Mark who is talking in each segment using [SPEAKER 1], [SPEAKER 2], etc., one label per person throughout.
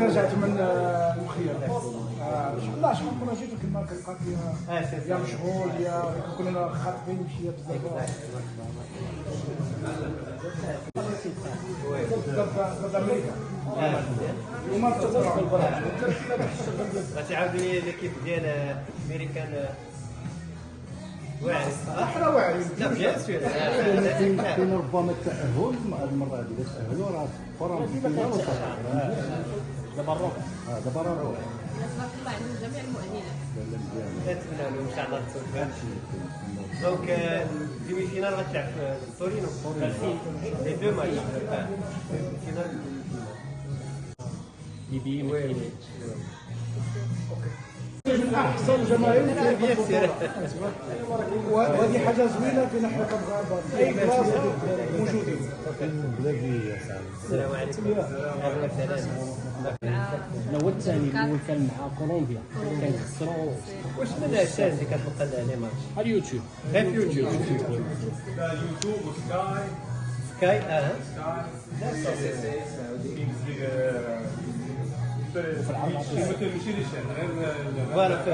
[SPEAKER 1] رجعت من المخيم. لا شحال من مره جيت كنا كنلقى فيها يا مشغول يا كنا خاطبين شي بزاف. ضد امريكا. وما
[SPEAKER 2] غتعاودني ليكيب ديال امريكان واعر.
[SPEAKER 1] احنا واعرين.
[SPEAKER 2] لا بيان سور.
[SPEAKER 3] كاين ربما التأهل المرة هذه باش تأهلوا راه فرنسا فينا وصل.
[SPEAKER 2] دابا الروح.
[SPEAKER 3] دابا راه
[SPEAKER 4] تبارك الله عندهم جميع المؤهلات.
[SPEAKER 2] نتمنى لهم ان شاء الله التوفيق. دونك الديمي فينال غتلعب في تورينو لي دو ماتش. فينال ليبي مكيني.
[SPEAKER 1] من احسن جماهير
[SPEAKER 2] بيان سور.
[SPEAKER 1] وهذه حاجه زوينه فينا حنا كنغابه اي كلاس موجودين.
[SPEAKER 3] بلادي يا صاحبي.
[SPEAKER 2] السلام عليكم. اهلا وسهلا.
[SPEAKER 5] هو الثاني الاول كان مع كولومبيا كنخسروا.
[SPEAKER 2] واش من الشاشه اللي كتبقى لها لي ماتش؟
[SPEAKER 5] على اليوتيوب
[SPEAKER 2] غير في يوتيوب.
[SPEAKER 6] يوتيوب وسكاي
[SPEAKER 2] سكاي
[SPEAKER 6] ماشي لي شان غير
[SPEAKER 2] فوالا في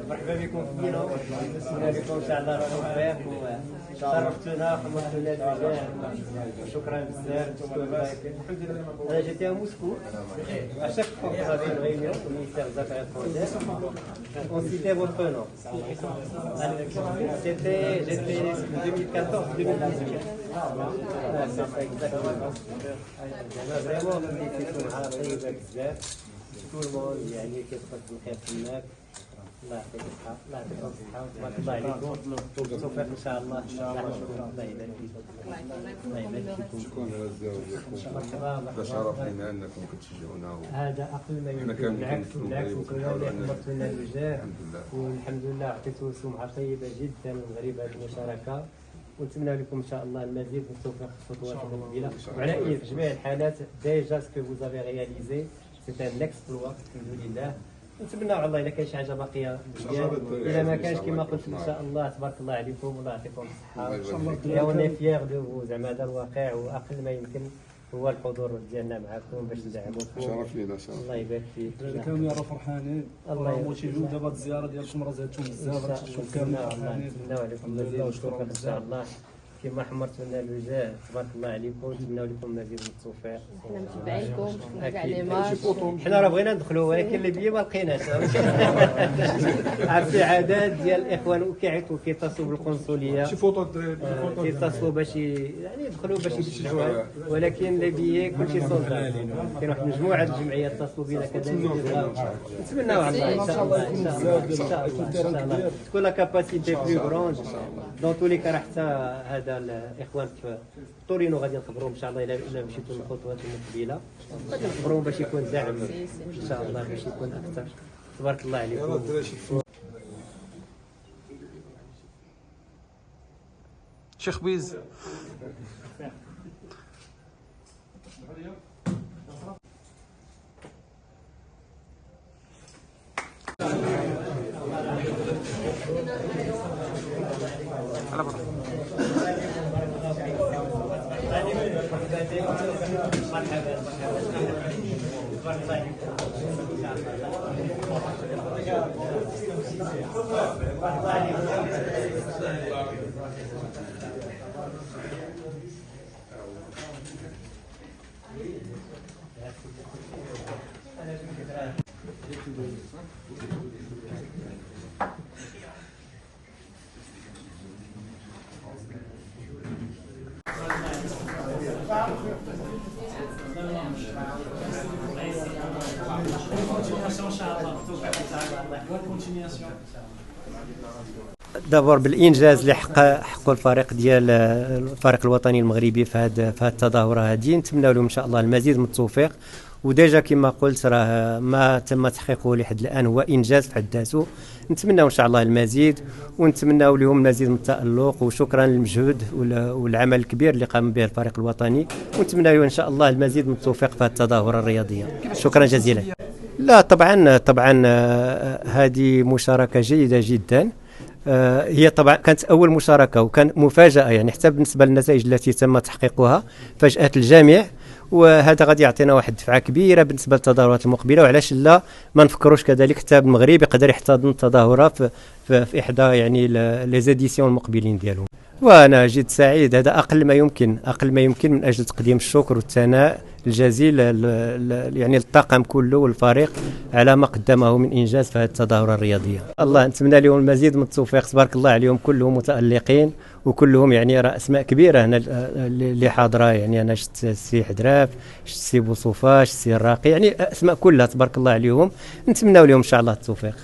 [SPEAKER 2] مرحبا بكم فينا ونتمنى لكم ان شاء الله التوفيق وشرفتونا خلصتونا الرجال. شكرا بزاف. الحمد لله انا جيت à Moscou. À chaque fois qu'on avait une réunion au ministère des Affaires étrangères, on citait votre nom. J'étais 2014-2018. C'est ça exactement. Vraiment félicitations على طيبة بزاف. tout le monde يعني كيبقى بالخير تماك. الله يعطيك الصحة. الله يعطيكم الصحة وتبارك الله عليكم. بالتوفيق ان شاء الله. الله يبارك فيكم. الله يبارك فيكم.
[SPEAKER 7] شكرا لكم. ده شرف لنا انكم كتشجعونا.
[SPEAKER 2] هذا اقل ما يمكن. بالعكس وكنا اللي حضرتوا لنا الوجاه والحمد لله عطيتوا سمعة طيبة جدا للمغرب هذه المشاركة. ونتمنى لكم ان شاء الله المزيد من التوفيق في الخطوات المقبله. وعلى اي في جميع الحالات ديجا سكو فوز افي رياليزي سي ان اكسبلوا الحمد لله. نتمنى على الله الا كاين شي حاجه باقيه مزيان. الا ما كانش كما قلت ان شاء الله تبارك الله عليكم والله يعطيكم الصحه. اوني فيغ دو زعما هذا الواقع واقل ما يمكن هو الحضور ديالنا معكم باش ندعموكم.
[SPEAKER 7] شرف لينا شرف.
[SPEAKER 2] الله يبارك فيك.
[SPEAKER 1] كانوا يرى فرحانين.
[SPEAKER 2] الله
[SPEAKER 1] موتيفيو دابا الزياره ديالكم راه زادتهم بزاف. شكرا فرحانين.
[SPEAKER 2] نتمنى عليكم مزيد التوفيق ان شاء الله. كما حمرتوا لنا الوجاه تبارك الله عليكم. نتمنى لكم مزيد من التوفيق.
[SPEAKER 4] حنا متبعينكم كاع لي ماتش.
[SPEAKER 2] حنا راه بغينا ندخلوا ولكن اللي بيا ما لقيناش. عرفتي عدد ديال الاخوان كيعيطوا كيتصلوا بالقنصليه.
[SPEAKER 1] شي فوطو
[SPEAKER 2] كيتصلوا باش يعني يدخلوا باش يشجعوها ولكن اللي بيا كلشي صوزال. كاين واحد مجموعه الجمعيات اتصلوا بنا كذلك. نتمناو على الله ان شاء الله. ان شاء الله تكون لا كاباسيتي بلو غروند. دون تو لي كان حتى هذا الاخوان في تورينو غادي نخبروهم ان شاء الله الا مشيتوا للخطوات المقبله غادي نخبروهم باش يكون دعم ان شاء الله باش يكون اكثر. تبارك الله عليكم.
[SPEAKER 8] شيخ بيز على برا.
[SPEAKER 2] دابور بالانجاز اللي حقه الفريق ديال الفريق الوطني المغربي في هذه التظاهره هذه، نتمنى لهم ان شاء الله المزيد من التوفيق. وديجا كما قلت راه ما تم تحقيقه لحد الان هو انجاز في حد ذاته، نتمناو ان شاء الله المزيد، ونتمناو لهم المزيد من التالق، وشكرا للمجهود والعمل الكبير اللي قام به الفريق الوطني، ونتمناو ان شاء الله المزيد من التوفيق في هذه التظاهره الرياضيه. شكرا جزيلا. لا طبعا هذه مشاركه جيده جدا. هي طبعا كانت اول مشاركه وكان مفاجاه، يعني حتى بالنسبه للنتائج التي تم تحقيقها فاجات الجميع، وهذا غادي يعطينا واحد الدفعه كبيره بالنسبه للتظاهرات المقبله. وعلاش لا ما نفكروش كذلك حتى المغرب يقدر يحتضن التظاهره في احدى يعني لي زيديسيون المقبلين ديالهم. وانا جد سعيد، هذا اقل ما يمكن من اجل تقديم الشكر والثناء الجزيل يعني الطاقم كله والفريق على ما قدمه من انجاز في هذه التظاهره الرياضيه. الله نتمنى لهم المزيد من التوفيق، تبارك الله عليهم كلهم متالقين وكلهم يعني راه اسماء كبيره هنا اللي حاضره. يعني انا شفت السي حدراف، شفت السي بوصوفه، شفت السي الراقي، يعني اسماء كلها تبارك الله عليهم، نتمنى لهم ان شاء الله التوفيق.